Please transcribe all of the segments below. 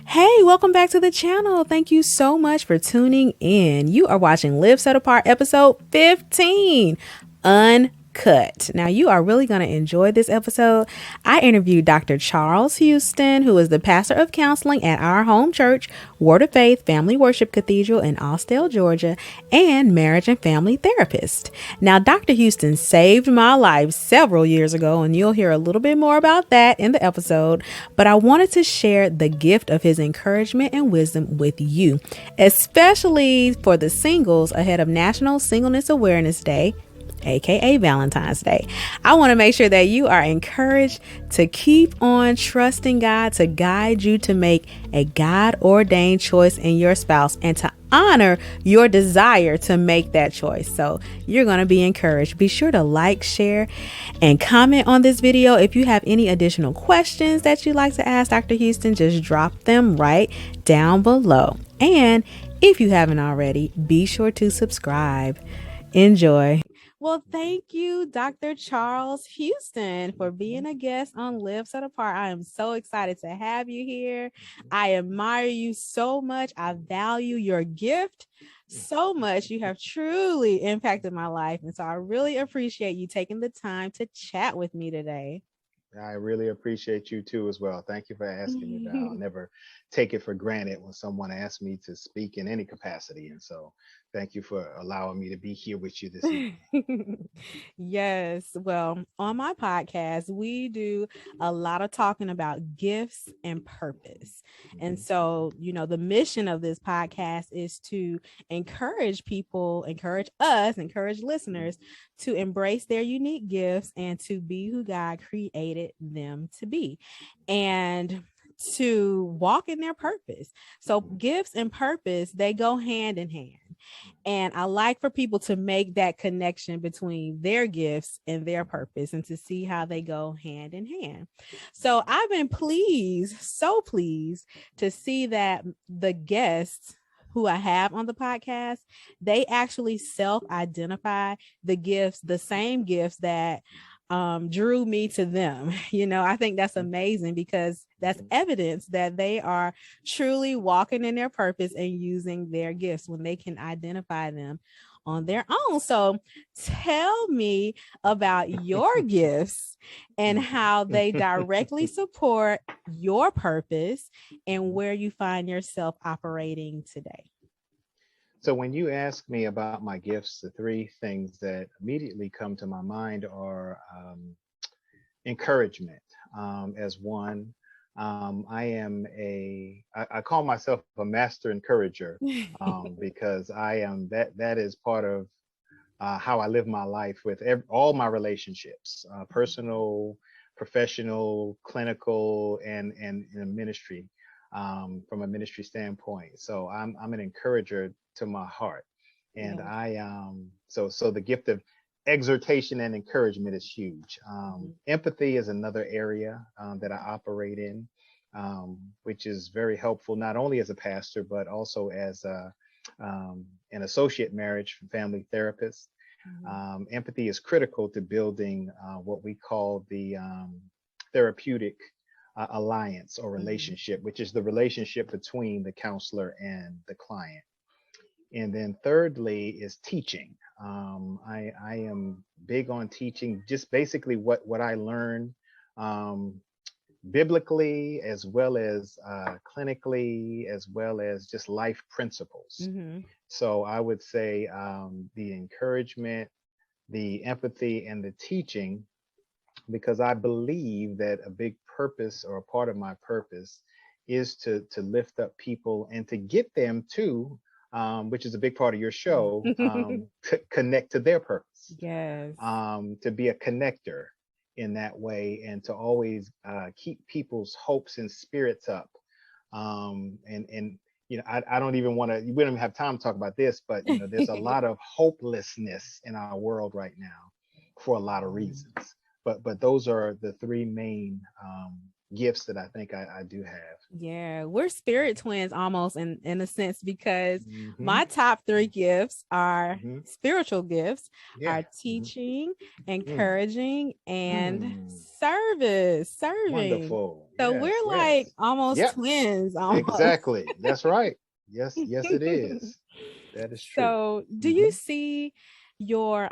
Hey, welcome back to the channel. Thank you so much for tuning in. You are watching Live Set Apart episode 15, Uncut. Now, you are really going to enjoy this episode. I interviewed Dr. Charles Houston, who is the pastor of counseling at our home church, Word of Faith Family Worship Cathedral in Austell, Georgia, and marriage and family therapist. Now, Dr. Houston saved my life several years ago, and you'll hear a little bit more about that in the episode. But I wanted to share the gift of his encouragement and wisdom with you, especially for the singles ahead of National Singleness Awareness Day, aka Valentine's Day. I want to make sure that you are encouraged to keep on trusting God to guide you to make a God-ordained choice in your spouse and to honor your desire to make that choice. So you're going to be encouraged. Be sure to like, share, and comment on this video. If you have any additional questions that you'd like to ask Dr. Houston, just drop them right down below. And if you haven't already, be sure to subscribe. Enjoy. Well, thank you, Dr. Charles Houston, for being a guest on Live Set Apart. I am so excited to have you here. I admire you so much. I value your gift so much. You have truly impacted my life. And so I really appreciate you taking the time to chat with me today. I really appreciate you too as well. Thank you for asking me that. I'll never take it for granted when someone asks me to speak in any capacity. And so thank you for allowing me to be here with you this evening. Yes. Well, on my podcast, we do a lot of talking about gifts and purpose. And so, the mission of this podcast is to encourage people, encourage us, encourage listeners to embrace their unique gifts and to be who God created them to be. And to walk in their purpose. So gifts and purpose, they go hand in hand. And I like for people to make that connection between their gifts and their purpose and to see how they go hand in hand. So I've been so pleased to see that the guests who I have on the podcast, they actually self-identify the same gifts that drew me to them. I think that's amazing because that's evidence that they are truly walking in their purpose and using their gifts when they can identify them on their own. So tell me about your gifts and how they directly support your purpose and where you find yourself operating today. So when you ask me about my gifts, the three things that immediately come to my mind are encouragement as one. I call myself a master encourager because that is part of how I live my life with all my relationships, personal, professional, clinical, and in ministry, from a ministry standpoint. So I'm an encourager to my heart, and so the gift of exhortation and encouragement is huge. Empathy is another area that I operate in, which is very helpful not only as a pastor but also as an associate marriage family therapist. Empathy is critical to building what we call the therapeutic alliance or relationship, which is the relationship between the counselor and the client. And then thirdly is teaching. I am big on teaching, just basically what I learned biblically, as well as clinically, as well as just life principles. So I would say the encouragement, the empathy, and the teaching, because I believe that a big purpose or a part of my purpose is to lift up people and to get them to, which is a big part of your show, connect to their purpose. Yes. To be a connector in that way and to always keep people's hopes and spirits up. And I don't even want to, we don't even have time to talk about this, but there's a lot of hopelessness in our world right now for a lot of reasons. But those are the three main gifts that I think I do have. Yeah, we're spirit twins almost in a sense, because Hmm. my top three gifts are Hmm. spiritual gifts, Yeah. are Hmm. teaching, Mm. encouraging, and Mm. serving. Wonderful. So Yes. we're like Yes. almost Yep. twins almost. Exactly. That's right. Yes. Yes, it is. That is true. So, do you Hmm. see your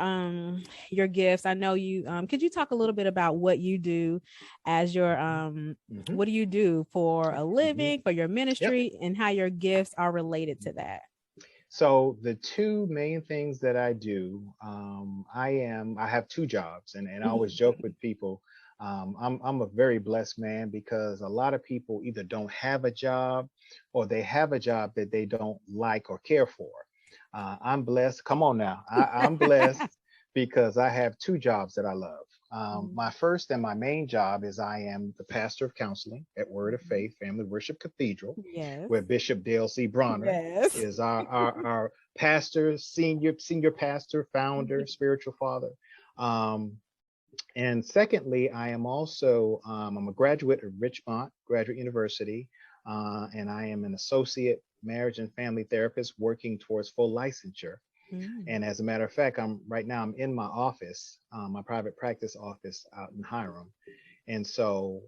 gifts? I know you could you talk a little bit about what you do as your Hmm. what do you do for a Hmm. living, for your Yep. ministry, and how your gifts are related to that? So the two main things that I do, I have two jobs, and I always joke with people, I'm a very blessed man because a lot of people either don't have a job or they have a job that they don't like or care for. I'm blessed. Come on now, I'm blessed because I have two jobs that I love. My first and my main job is I am the pastor of counseling at Word of Faith Family Worship Cathedral, Yes. where Bishop Dale C. Bronner Yes. is our pastor, senior pastor, founder, spiritual father. Um, and secondly, I am also I'm a graduate of Richmond Graduate University, and I am an associate marriage and family therapist working towards full licensure. Mm. And as a matter of fact, I'm in my office, my private practice office out in Hiram. And so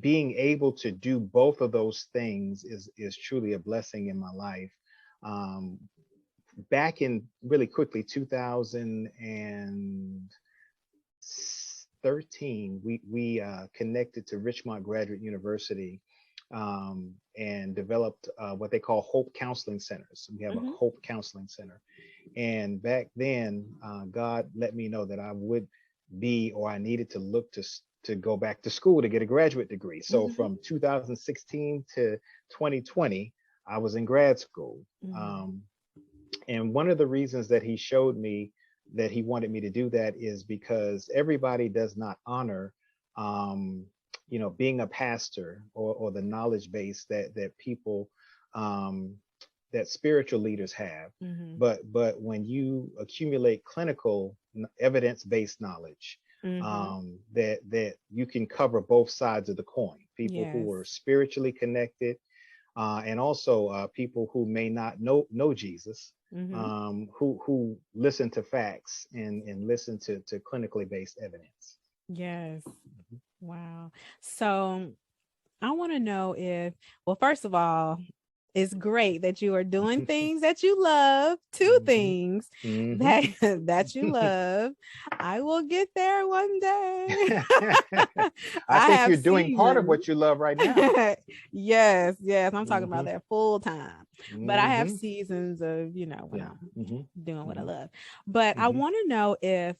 being able to do both of those things is truly a blessing in my life. Um, Back in really quickly 2013, we connected to Richmond Graduate University and developed what they call Hope Counseling Centers. We have a Hmm. Hope Counseling Center, and back then, God let me know that I would be, or I needed to look to go back to school to get a graduate degree. So Hmm. from 2016 to 2020, I was in grad school. Hmm. Um, and one of the reasons that he showed me that he wanted me to do that is because everybody does not honor, um, being a pastor or the knowledge base that people, um, that spiritual leaders have. Hmm. But when you accumulate clinical evidence-based knowledge, Hmm. that you can cover both sides of the coin. People Yes. who are spiritually connected, and also people who may not know Jesus, Hmm. who listen to facts and listen to clinically based evidence. Yes. Wow. So I want to know if, well, first of all, it's great that you are doing things that you love, two Hmm. things Hmm. that that you love. I will get there one day. I I think have you're doing part of seasons. what you love right now. Yes, yes, I'm talking about Hmm. that full time. But I have Hmm. seasons of, when Yeah. I'm Hmm. doing what I Hmm. love. But I Hmm. want to know if,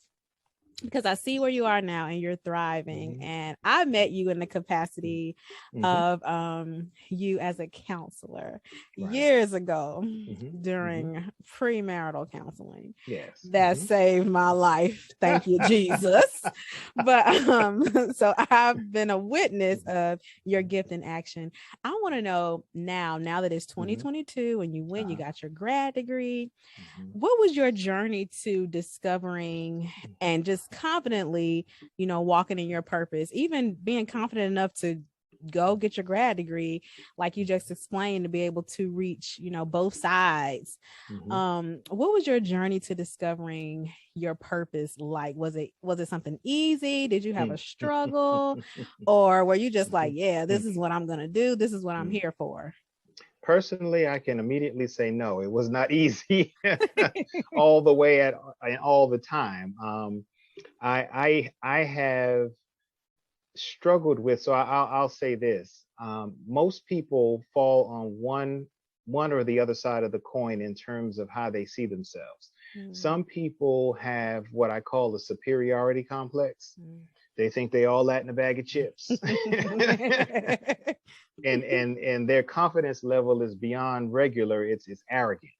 because I see where you are now and you're thriving. Hmm. And I met you in the capacity Hmm. of you as a counselor Right. years ago Hmm. Hmm. during premarital counseling. Yes. That Hmm. saved my life. Thank you, Jesus. But so I've been a witness of your gift in action. I want to know now that it's Hmm. 2022 and you win, you Uh-huh. got your grad degree, Hmm. what was your journey to discovering and just confidently, walking in your purpose, even being confident enough to go get your grad degree, like you just explained, to be able to reach, both sides? Hmm. What was your journey to discovering your purpose like? Was it something easy? Did you have a struggle? Or were you just like, yeah, this is what I'm gonna do, this is what I'm here for? Personally, I can immediately say no. It was not easy all the way at and all the time. I have struggled with. So I'll say this: most people fall on one or the other side of the coin in terms of how they see themselves. Mm, Some people have what I call the superiority complex. mm. They think they all that in a bag of chips. And their confidence level is beyond regular. It's arrogant,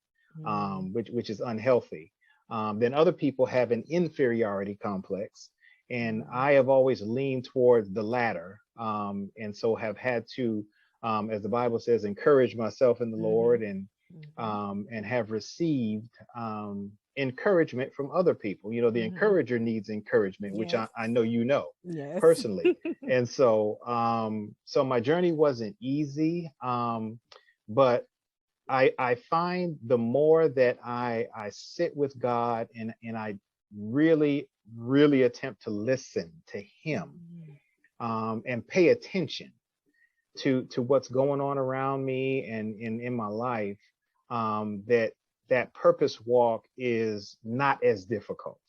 Mm, which is unhealthy. Then other people have an inferiority complex, and mm, I have always leaned towards the latter, and so have had to, as the Bible says, encourage myself in the mhm, Lord, and mhm, have received, encouragement from other people. You know, the encourager needs encouragement, which Yes. I know you know Yes. personally. And so so my journey wasn't easy, but I find the more that I sit with God and I really attempt to listen to him, and pay attention to what's going on around me and in my life, that purpose walk is not as difficult.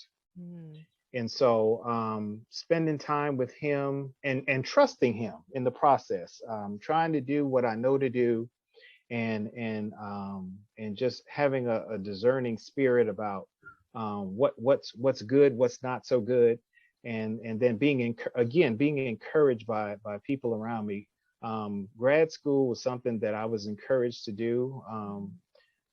And so spending time with him and trusting him in the process, trying to do what I know to do, and just having a discerning spirit about what's good, what's not so good, and then being encouraged by people around me. Grad school was something that I was encouraged to do.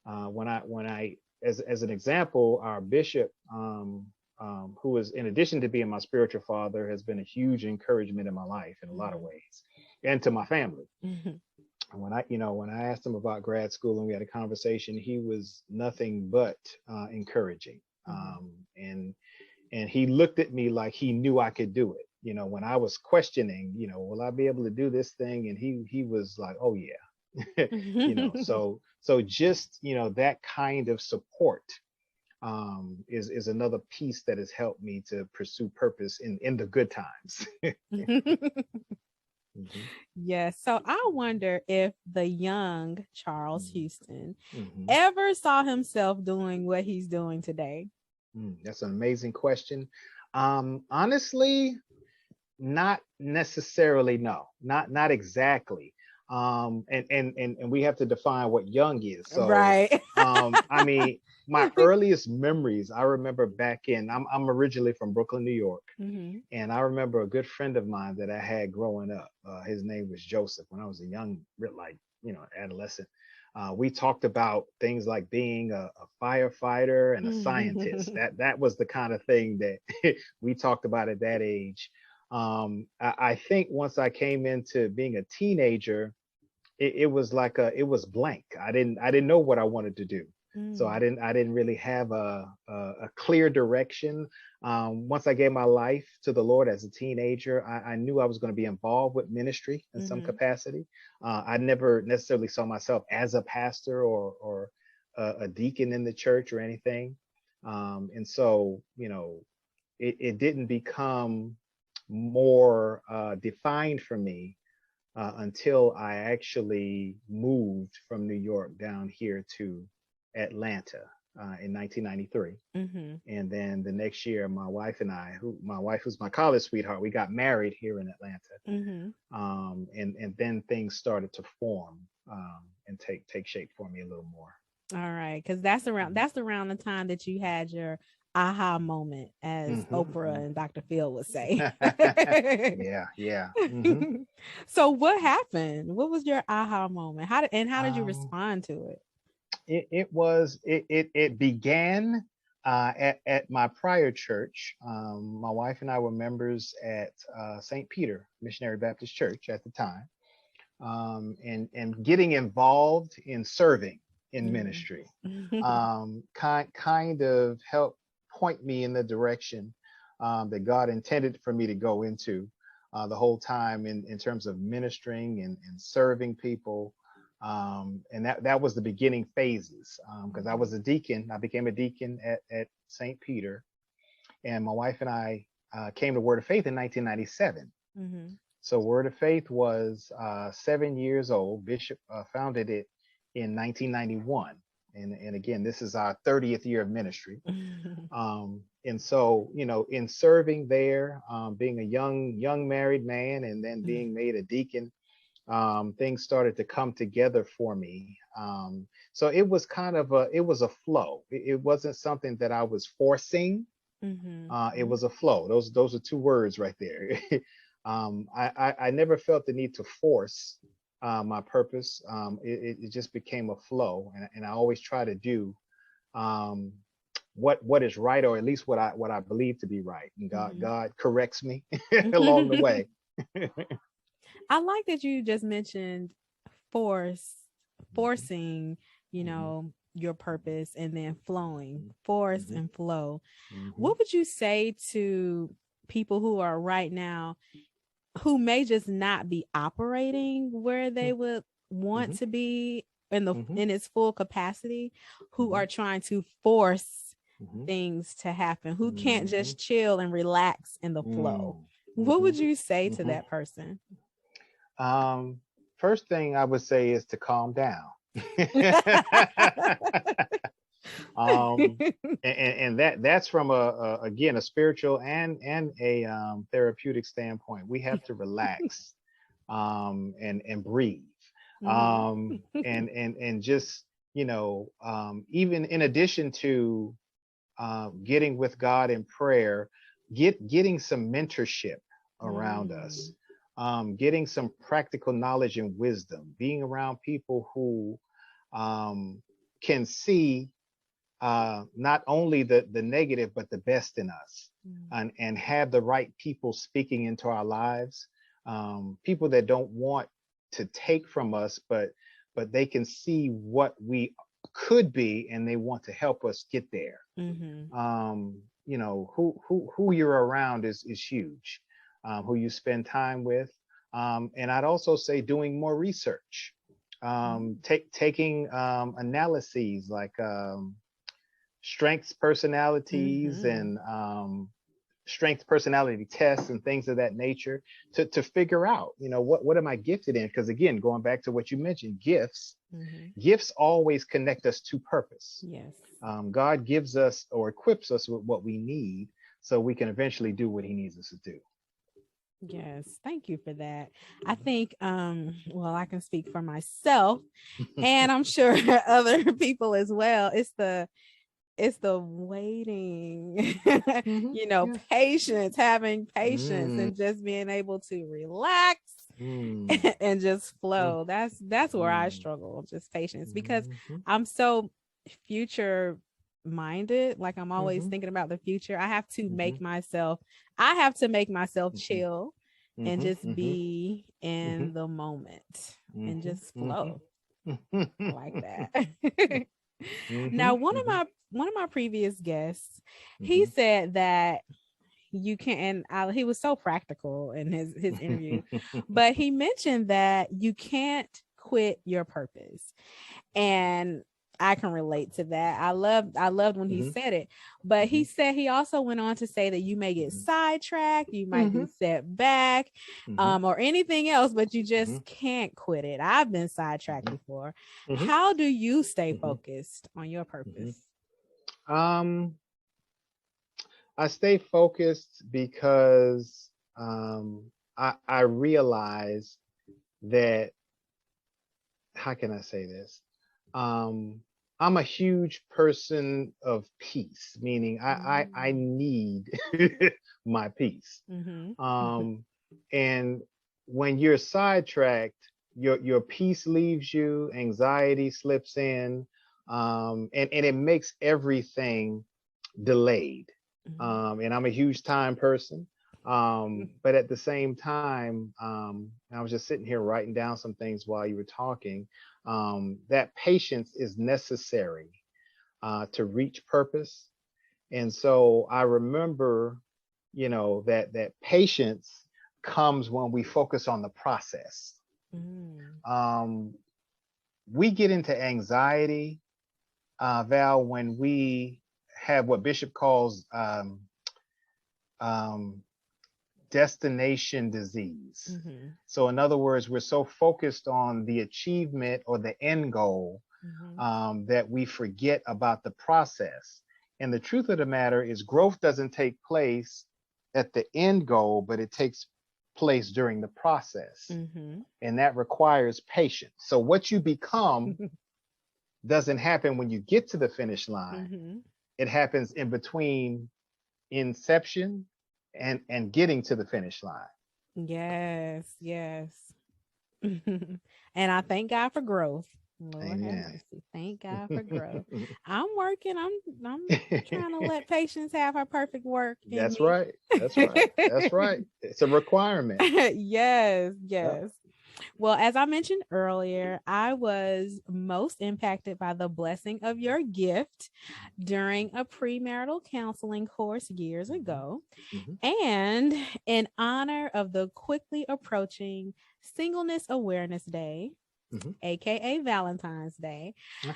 When I as an example, our bishop, who is, in addition to being my spiritual father, has been a huge encouragement in my life in a lot of ways, and to my family. When I asked him about grad school and we had a conversation, he was nothing but encouraging. And he looked at me like he knew I could do it. You know, when I was questioning, will I be able to do this thing? And he was like, oh yeah. So just, that kind of support is another piece that has helped me to pursue purpose in the good times. Yes. So I wonder if the young Charles Houston ever saw himself doing what he's doing today. That's an amazing question. Honestly, not necessarily. No, not exactly. And we have to define what young is. So, right. I mean, my earliest memories, I remember back in, I'm originally from Brooklyn, New York. And I remember a good friend of mine that I had growing up. His name was Joseph. When I was a young, adolescent, we talked about things like being a firefighter and a scientist. That was the kind of thing that we talked about at that age. I think once I came into being a teenager, it was like it was blank. I didn't know what I wanted to do. So I didn't really have a clear direction. Once I gave my life to the Lord as a teenager, I knew I was going to be involved with ministry in some capacity. I never necessarily saw myself as a pastor or a deacon in the church or anything. And so, it didn't become more defined for me until I actually moved from New York down here to Atlanta in 1993. And then the next year, my wife and I, my wife was my college sweetheart, we got married here in Atlanta. And then things started to form and take shape for me a little more. All right, because that's around the time that you had your aha moment, as Oprah and Dr. Phil would say. Yeah. So what happened? What was your aha moment? How did you respond to it? It began at my prior church. My wife and I were members at St. Peter Missionary Baptist Church at the time, and getting involved in serving in ministry kind of helped point me in the direction that God intended for me to go into the whole time in terms of ministering and serving people. And that was the beginning phases, because I was a deacon. I became a deacon at St. Peter, and my wife and I came to Word of Faith in 1997. So Word of Faith was 7 years old. Bishop founded it in 1991. And again, this is our 30th year of ministry. And so, in serving there, being a young married man and then being made a deacon, things started to come together for me. So it was it was a flow. It wasn't something that I was forcing. It was a flow. Those are two words right there. I never felt the need to force my purpose. It just became a flow, and I always try to do what is right, or at least what I believe to be right. And God corrects me along the way. I like that you just mentioned forcing, your purpose and then flowing, force and flow. Mm-hmm. What would you say to people who are right now who may just not be operating where they would want Mm-hmm. to be in the Mm-hmm. in its full capacity, who Mm-hmm. are trying to force Mm-hmm. things to happen, who can't Mm-hmm. just chill and relax in the flow? What Mm-hmm. would you say to Mm-hmm. that person? First thing I would say is to calm down. um, and that's from a again a spiritual and a therapeutic standpoint. We have to relax and breathe, and just even in addition to getting with God in prayer, getting some mentorship around us, getting some practical knowledge and wisdom, being around people who can see not only the negative but the best in us, and have the right people speaking into our lives, people that don't want to take from us, but they can see what we could be and they want to help us get there. Who you're around is huge. Who you spend time with, and I'd also say doing more research, taking analyses like strengths personalities and strength personality tests and things of that nature to figure out, what am I gifted in? Because again, going back to what you mentioned, gifts always connect us to purpose. Yes. God gives us or equips us with what we need so we can eventually do what he needs us to do. Yes, thank you for that. I think well, I can speak for myself and I'm sure other people as well. It's the waiting, Yeah. patience, having patience and just being able to relax and just flow. That's where I struggle, just patience, because I'm so future minded. Like I'm always thinking about the future. I have to make myself chill and just be in the moment and just flow like that. Now, one of my previous guests, he said that you can, and he was so practical in his interview, but he mentioned that you can't quit your purpose. And I can relate to that. I loved when he said it, but he said he also went on to say that you may get sidetracked, you might be set back, or anything else, but you just can't quit it. I've been sidetracked before. How do you stay focused on your purpose? I stay focused because I realize that, how can I say this? I'm a huge person of peace, meaning I need my peace. And when you're sidetracked, your peace leaves you, anxiety slips in, and it makes everything delayed. And I'm a huge time person. But at the same time, I was just sitting here writing down some things while you were talking, that patience is necessary to reach purpose. And so I remember, that patience comes when we focus on the process. We get into anxiety, Val, when we have what Bishop calls destination disease. So in other words, we're so focused on the achievement or the end goal that we forget about the process. And the truth of the matter is growth doesn't take place at the end goal, but it takes place during the process. And that requires patience. So what you become doesn't happen when you get to the finish line. It happens in between inception and getting to the finish line. Yes. And I thank God for growth. Lord have Amen. mercy. Thank God for growth. I'm working. I'm trying to let patience have her perfect work in That's me. right. That's right. That's right. It's a requirement. Yes. Yep. Well, as I mentioned earlier, I was most impacted by the blessing of your gift during a premarital counseling course years ago. Mhm. And in honor of the quickly approaching Singleness Awareness Day, Mhm. aka Valentine's Day,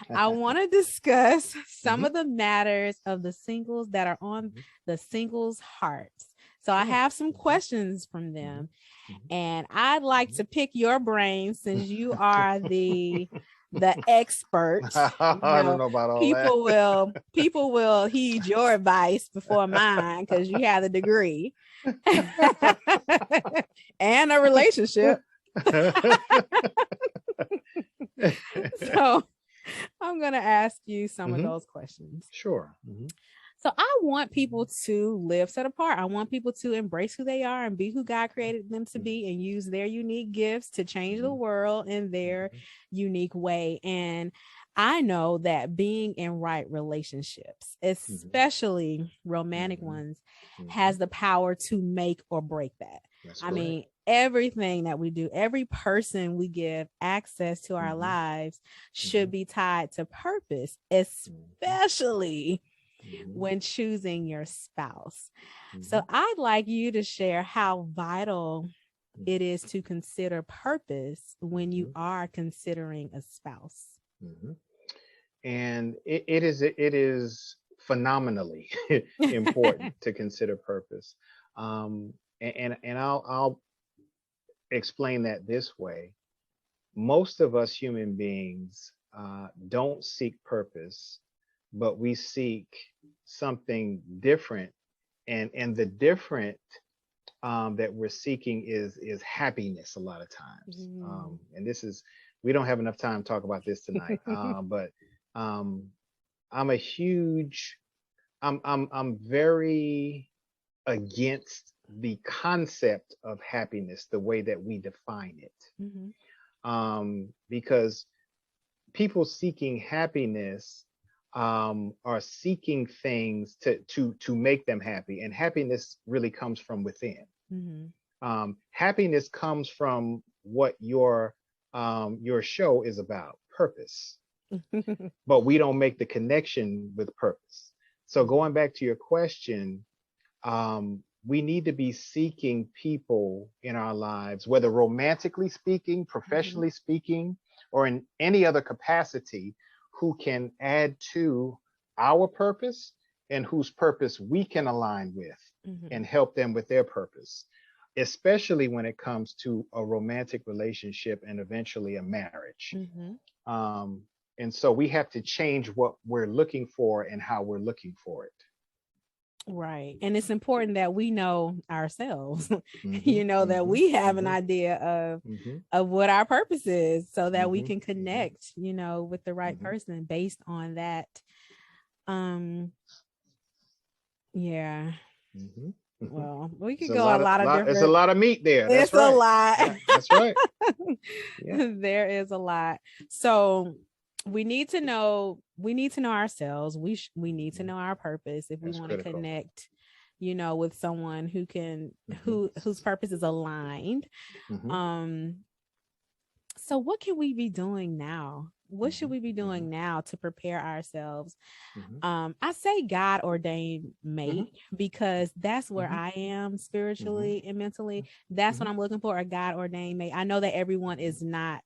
I want to discuss some Mhm. of the matters of the singles that are on Mhm. the singles' hearts. So I Sure. have some Mhm. questions from Mhm. them, Mhm. and I'd like Mhm. to pick your brain since you are the expert. I You don't know, know about all that. people will heed your advice before mine because you have the degree and a relationship. So I'm gonna ask you some of Mhm. those questions. Sure. Mhm. So I want people to live set apart. I want people to embrace who they are and be who God created them to Mhm. be and use their unique gifts to change the Mhm. world in their unique way. And I know that being in right relationships, Mhm. especially romantic Mhm. ones, has Mhm. the power to make or break that. That's I correct. mean, everything that we do, every person we give access to our Mhm. lives should Mhm. be tied to purpose, Mhm. especially Mhm. when choosing your spouse. So Mhm. I'd like you to share how vital it is to consider purpose when you Mhm. are considering a spouse. Mhm. And it is phenomenally important to consider purpose. And I'll explain that this way. Most of us human beings don't seek purpose, but we seek something different, and the different that we're seeking is happiness a lot of times. Mm. And this is, we don't have enough time to talk about this tonight, but um, I'm a huge, I'm very against the concept of happiness, the way that we define it, Mhm. because people seeking happiness are seeking things to make them happy, and happiness really comes from within. Mhm. Happiness comes from what your show is about, purpose. But we don't make the connection with purpose. So going back to your question, we need to be seeking people in our lives, whether romantically speaking, Mhm. professionally speaking, or in any other capacity, who can add to our purpose and whose purpose we can align with and Mhm. help them with their purpose, especially when it comes to a romantic relationship and eventually a marriage. Mhm. Um, and so we have to change what we're looking for and how we're looking for it. Right. And it's important that we know ourselves, Mm-hmm, that mm-hmm, we have an mm-hmm, idea of mm-hmm, what our purpose is so that we mm-hmm, can mm-hmm, connect, with the right mm-hmm, person based on that. Um yeah. mm-hmm, mm-hmm. Well, we It's could a go a lot of lot of lot. It's a different. lot of meat there. That's It's a right. lot. Yeah, that's right. Yeah. There is a lot. So we need to know ourselves. We need to Mm-hmm. know our purpose if we That's want to critical. connect, with someone Mm-hmm, whose purpose is aligned. mm-hmm, Um so what can we be doing now? What should mm-hmm, we be mm-hmm, doing now to prepare ourselves? mm-hmm, I say God ordained mm-hmm, mate because that's where mm-hmm, I am mm-hmm, spiritually and mentally. That's mm-hmm, what I'm looking for, a God ordained mate. I know that everyone is not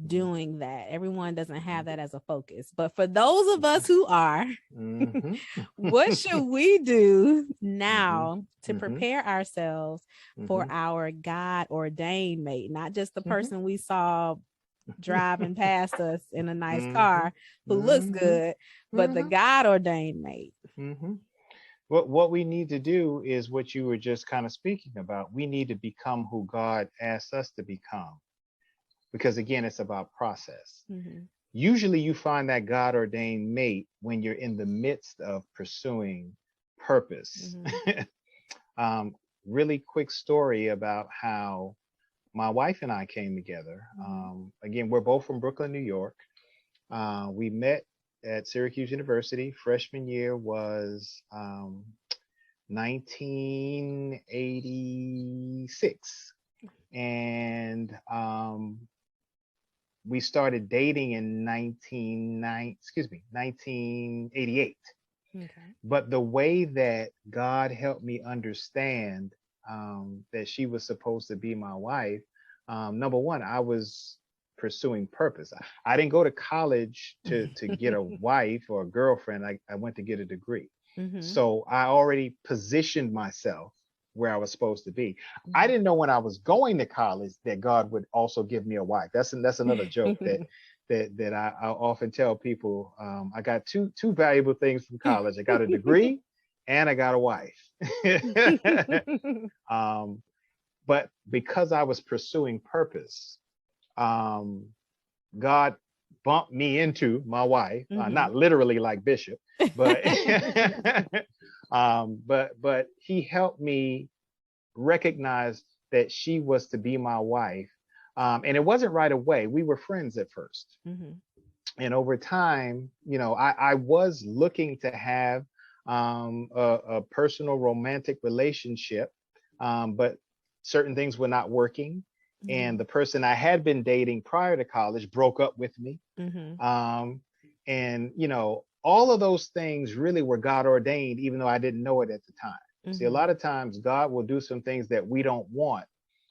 mm-hmm, doing that. Everyone doesn't mm-hmm, have that as a focus. But for those of us who are, mm-hmm, what should we do mm-hmm, now to mm-hmm, prepare ourselves for mm-hmm, our God ordained mate? Not just the mm-hmm. person we saw driving past us in a nice Mhm, car who looks mhm, good, but the mhm, God ordained mate. mhm. What we need to do is what you were just kind of speaking about. We need to become who God asks us to become, because again, it's about process. Mm-hmm. Usually, you find that God ordained mate when you're in the midst of pursuing purpose. Mm-hmm. um, Really quick story about how my wife and I came together. Mm-hmm. Again, we're both from Brooklyn, New York. We met at Syracuse University. Freshman year was 1986. and we started dating in 1988. Okay. But the way that God helped me understand that she was supposed to be my wife, number one, I was pursuing purpose. I didn't go to college to get a wife or a girlfriend. I went to get a degree. Mm-hmm. So I already positioned myself where I was supposed to be. I Mm-hmm. didn't know when I was going to college that God would also give me a wife. That's another joke that I often tell people. I got two valuable things from college. I got a degree and I got a wife. um, but because I was pursuing purpose, um, God bumped me into my wife, Mm-hmm. not literally like Bishop, but but he helped me recognize that she was to be my wife. And it wasn't right away. We were friends at first. Mm-hmm. And over time, I was looking to have a personal romantic relationship, but certain things were not working. Mm-hmm. And the person I had been dating prior to college broke up with me. Mm-hmm. And all of those things really were God ordained, even though I didn't know it at the time. See, a Mm-hmm. lot of times God will do some things that we don't want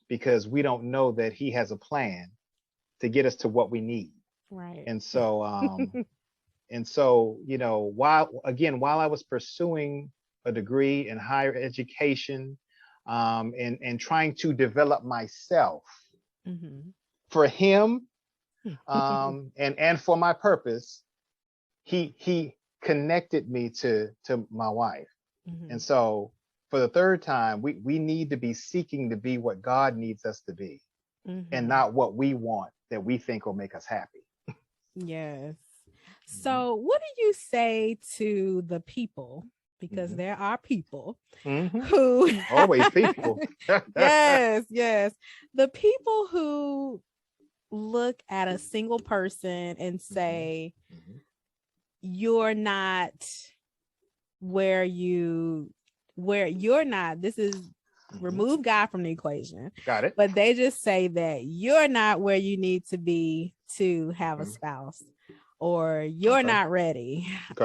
because we don't know that He has a plan to get us to what we need. Right. And so, while I was pursuing a degree in higher education, and trying to develop myself Mm-hmm. for Him, and for my purpose, He connected me to my wife. Mm-hmm. And so, for the third time, we need to be seeking to be what God needs us to be, and Mm-hmm. not what we want that we think will make us happy. Yes. Mhm, So, what do you say to the people? Because mhm, there are people mhm. who, Always people. yes, yes, the people who look at a single person and Mhm, say, mhm, you're not where you're not. This is mhm. remove God from the equation, Got it. but they just say that you're not where you need to be to have a Mhm. spouse, or you're Okay. not ready, Okay.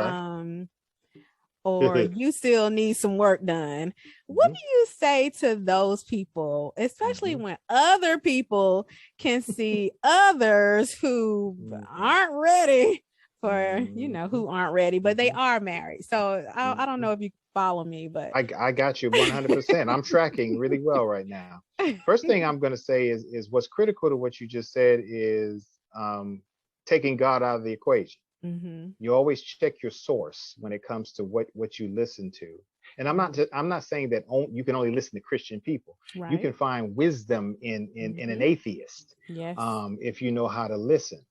or you still need some work done. What Mhm, do you say to those people, especially mhm, when other people can see others who mhm, aren't ready for, mhm, who aren't ready, but they mhm, are married? So I don't mhm. know if you follow me, but I got you 100%. I'm tracking really well right now. First thing I'm going to say is what's critical to what you just said is taking God out of the equation. mm-hmm, You always check your source when it comes to what you listen to. And mm-hmm, I'm not saying that you can only listen to Christian people. You right, can find wisdom in an mm-hmm, atheist, yes, if you know how to listen.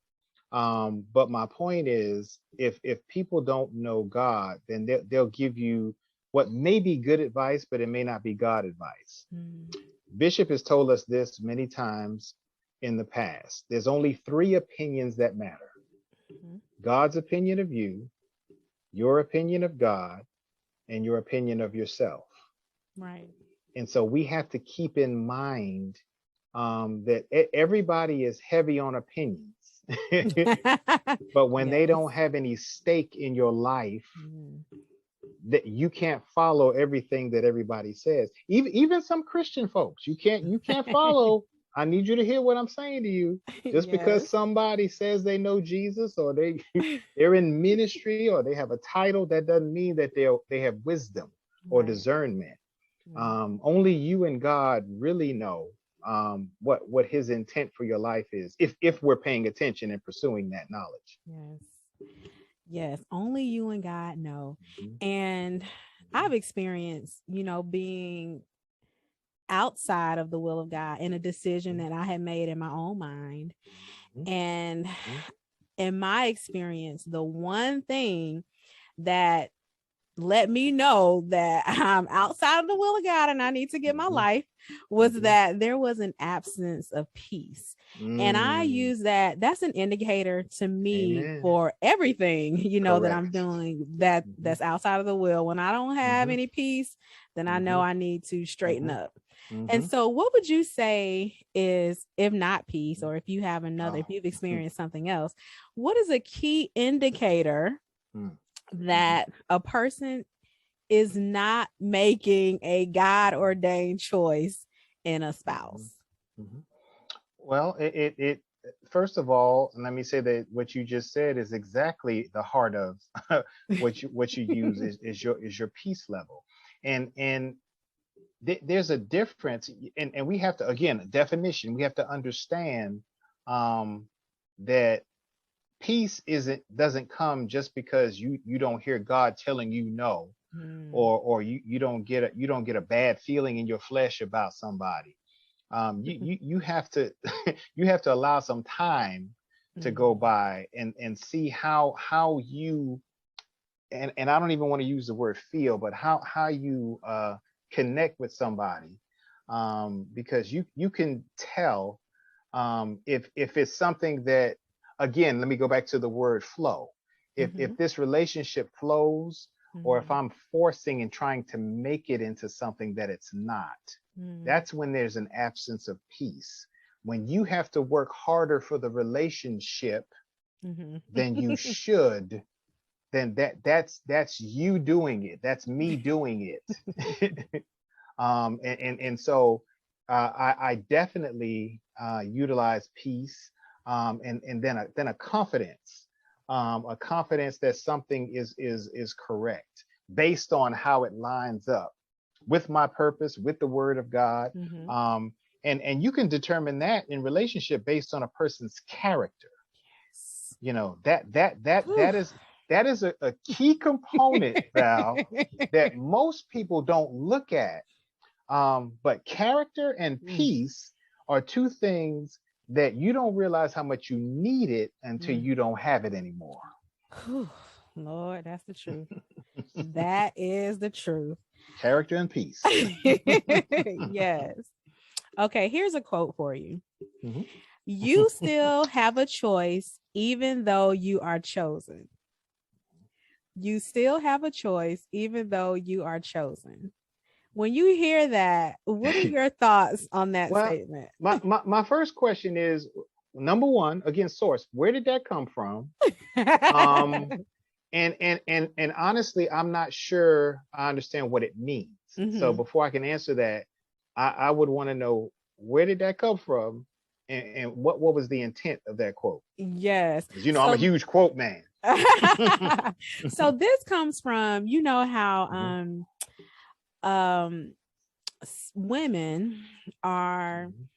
But my point is, if people don't know God, then they'll give you what may be good advice, but it may not be God advice. mm-hmm, Bishop has told us this many times in the past. There's only three opinions that matter: God's opinion of you, your opinion of God, and your opinion of yourself. right. And so we have to keep in mind that everybody is heavy on opinions. But when they Yes. don't have any stake in your life, Mm. that you can't follow everything that everybody says. Even some Christian folks, you can't follow. I need you to hear what I'm saying to you. Just because Yes. somebody says they know Jesus, or they're in ministry, or they have a title, that doesn't mean that they have wisdom or Right. discernment. Mm. Only you and God really know what His intent for your life is, if we're paying attention and pursuing that knowledge. Yes. Yes. Only you and God know. Mhm, And I've experienced, being outside of the will of God in a decision mhm, that I had made in my own mind. mhm, And mhm, in my experience, the one thing that let me know that I'm outside of the will of God and I need to get my mhm, life was mhm. that there was an absence of peace. And I Mm, use that's an indicator to me amen. for everything, that I'm Correct. doing Mhm, that's outside of the will. When I don't have mhm, any peace, then I know mhm, I need to straighten mhm, up. And Mm-hmm. so what would you say is, if not peace, or if you have another, if Oh. you've experienced something else, what is a key indicator Mm-hmm. that a person is not making a God ordained choice in a spouse? Mm-hmm. Well, it first of all, let me say that what you just said is exactly the heart of what you use is your peace level, and there's a difference, and we have to, again, a definition. We have to understand um, that peace doesn't come just because you don't hear God telling you no, Mm, or you don't get a bad feeling in your flesh about somebody. You have to you have to allow some time to go mm, by and see how you, and I don't even want to use the word feel, but how you connect with somebody, because you can tell if it's something that, again, let me go back to the word flow. If mhm, this relationship flows, or if mhm, I'm forcing and trying to make it into something that it's not, mm, that's when there's an absence of peace. When you have to work harder for the relationship mhm. than you should, then that's you doing it. That's me doing it. And so I definitely utilize peace, and then a confidence that something is correct based on how it lines up with my purpose, with the Word of God. Mhm. Um, and you can determine that in relationship based on a person's character. Yes. You know, that Whew. that is that is a key component, Val, that most people don't look at. But character and Mm, peace are two things that you don't realize how much you need it until mm. you don't have it anymore. Whew. Lord, that's the truth. That is the truth. Character and peace. Yes. Okay, here's a quote for you. Mhm. You still have a choice, even though you are chosen. You still have a choice, even though you are chosen. When you hear that, what are your thoughts on that Well, statement? my first question is, number one, again, source. Where did that come from? Um, and honestly, I'm not sure I understand what it means. So Mhm. before I can answer that, I would want to know, where did that come from, and what was the intent of that quote? Yes. Because I'm a So huge quote man. so this comes from, you know how Mhm, um women are, mhm.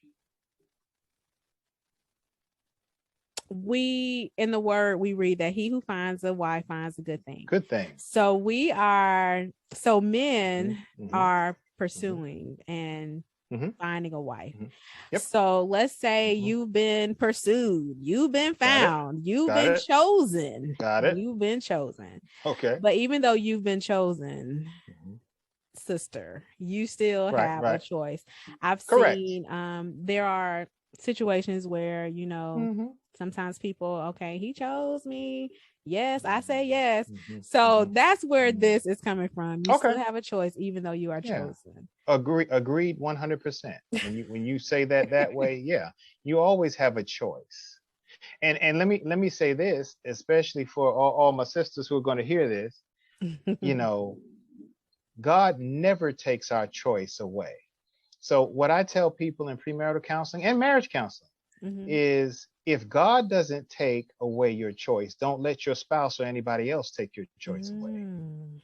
we, in the word we read that he who finds a wife finds a good thing. Good thing. So we are, so Hmm. men Hmm. are Hmm. pursuing and Hmm. finding a wife. Hmm. Yep. So let's say Hmm. you've been pursued, you've been Got it. found, you've Got been it. chosen, Got it. you've been chosen. Okay. But even though you've been chosen, Hmm. sister, you still Right. have a Right. choice. I've Correct. seen there are situations where, Hmm. sometimes people, okay, he chose me, yes, I say Hmm. yes. Hmm. So Hmm. that's where Hmm. this is coming from. You Okay. still have a choice even though you are Yeah. chosen. Agreed 100%. When you say that way, yeah, you always have a choice. And let me say this, especially for all my sisters who are going to hear this. you know God never takes our choice away. So what I tell people in premarital counseling and marriage counseling Mhm. is, if God doesn't take away your choice, don't let your spouse or anybody else take your choice away. Mm,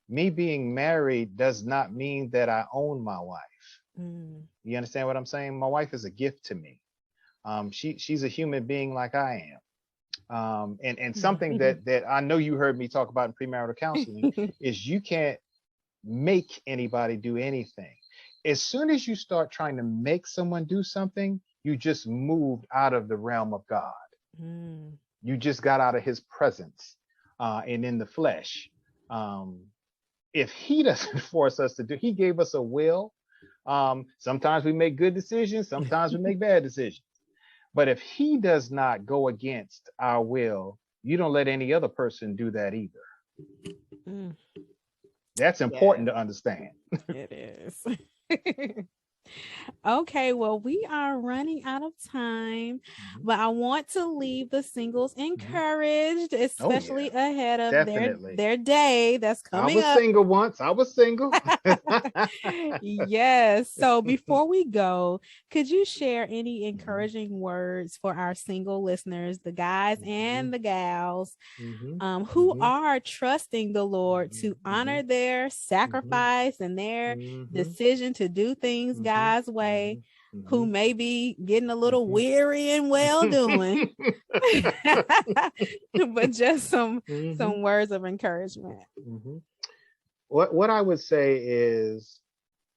Me being married does not mean that I own my wife. mm. You understand what I'm saying? My wife is a gift to me. She's a human being like I am. And something that I know you heard me talk about in premarital counseling is, you can't make anybody do anything. As soon as you start trying to make someone do something, you just moved out of the realm of God. Mm. You just got out of his presence, and in the flesh. Um, if he doesn't force us to do, he gave us a will. Sometimes we make good decisions, sometimes we make bad decisions. But if he does not go against our will, you don't let any other person do that either. Mm. That's Yes, important to understand. it is. Okay, well, we are running out of time, Mhm. but I want to leave the singles Mhm. encouraged, Oh especially yeah, ahead of definitely. their day that's I coming was up. single once. I was single. Yes. So before we go, could you share any Mhm. encouraging words for our single listeners, the guys Mhm. and the gals, Mhm. who Mhm. are trusting the Lord to honor Mhm. their Mhm. sacrifice and their Mhm. decision to do things Mhm. God's way, Mhm. who Mhm. may be getting a little Mhm. weary and well doing, but just Mhm. some words of encouragement. Mhm. What I would say is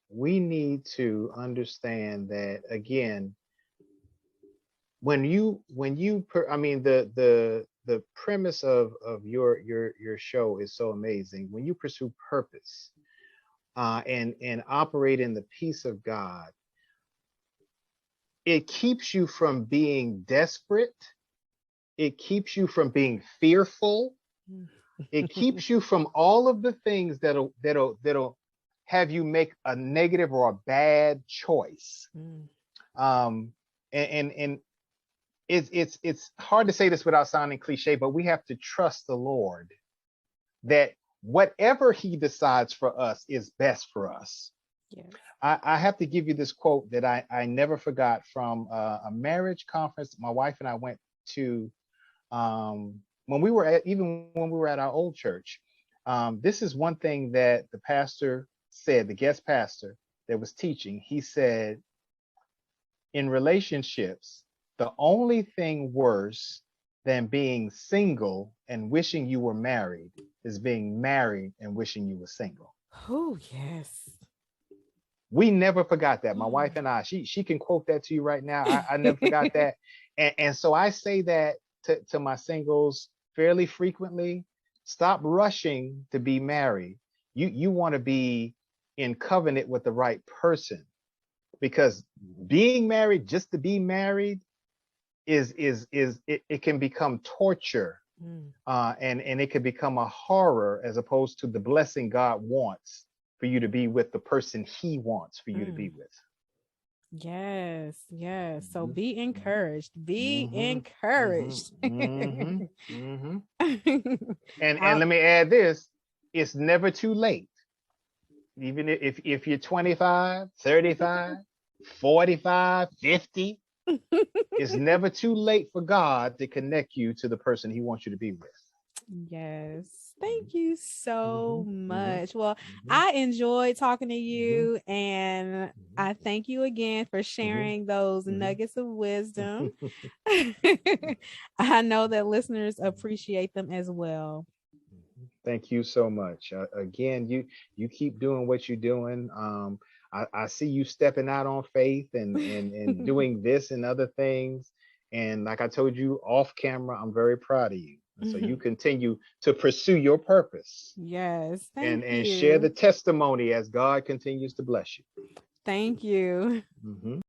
we need to understand that again, I mean the premise of your show is so amazing. When you pursue purpose and operate in the peace of God, it keeps you from being desperate. It keeps you from being fearful. It keeps you from all of the things that'll have you make a negative or a bad choice. Mm, Um, and it's hard to say this without sounding cliche, but we have to trust the Lord that whatever He decides for us is best for us. yes. I have to give you this quote that I never forgot from a marriage conference my wife and I went to when we were even when we were at our old church. This is one thing that the pastor said, the guest pastor that was teaching. He said, in relationships, the only thing worse than being single and wishing you were married is being married and wishing you were single. Oh, yes. We never forgot that. My Mm. wife and I, she can quote that to you right now. I never forgot that. And so I say that to my singles fairly frequently. Stop rushing to be married. You want to be in covenant with the right person, because being married just to be married it can become torture, Mm, and it can become a horror as opposed to the blessing God wants for you to be with the person He wants for you to be mm. with. Yes, yes. So Mhm, be encouraged. Be mhm, mhm, encouraged. mhm, mhm. And How let me add this: it's never too late. Even if you're 25, 35, 45, 50, it's never too late for God to connect you to the person He wants you to be with. Yes. Thank you so Mhm, mhm, much. Well, mhm, I enjoed talking to mhm, you, and mhm, I thank you again for mhm, sharing those mhm, nuggets of wisdom. mhm. I know that listeners appreciate them as well. Thank you so much. Again, you keep doing what you're doing. I see you stepping out on faith and doing this and other things. And like I told you off camera, I'm very proud of you. And so you continue to pursue your purpose Yes, thank and share the you. testimony as God continues to bless you. Thank you. Mhm.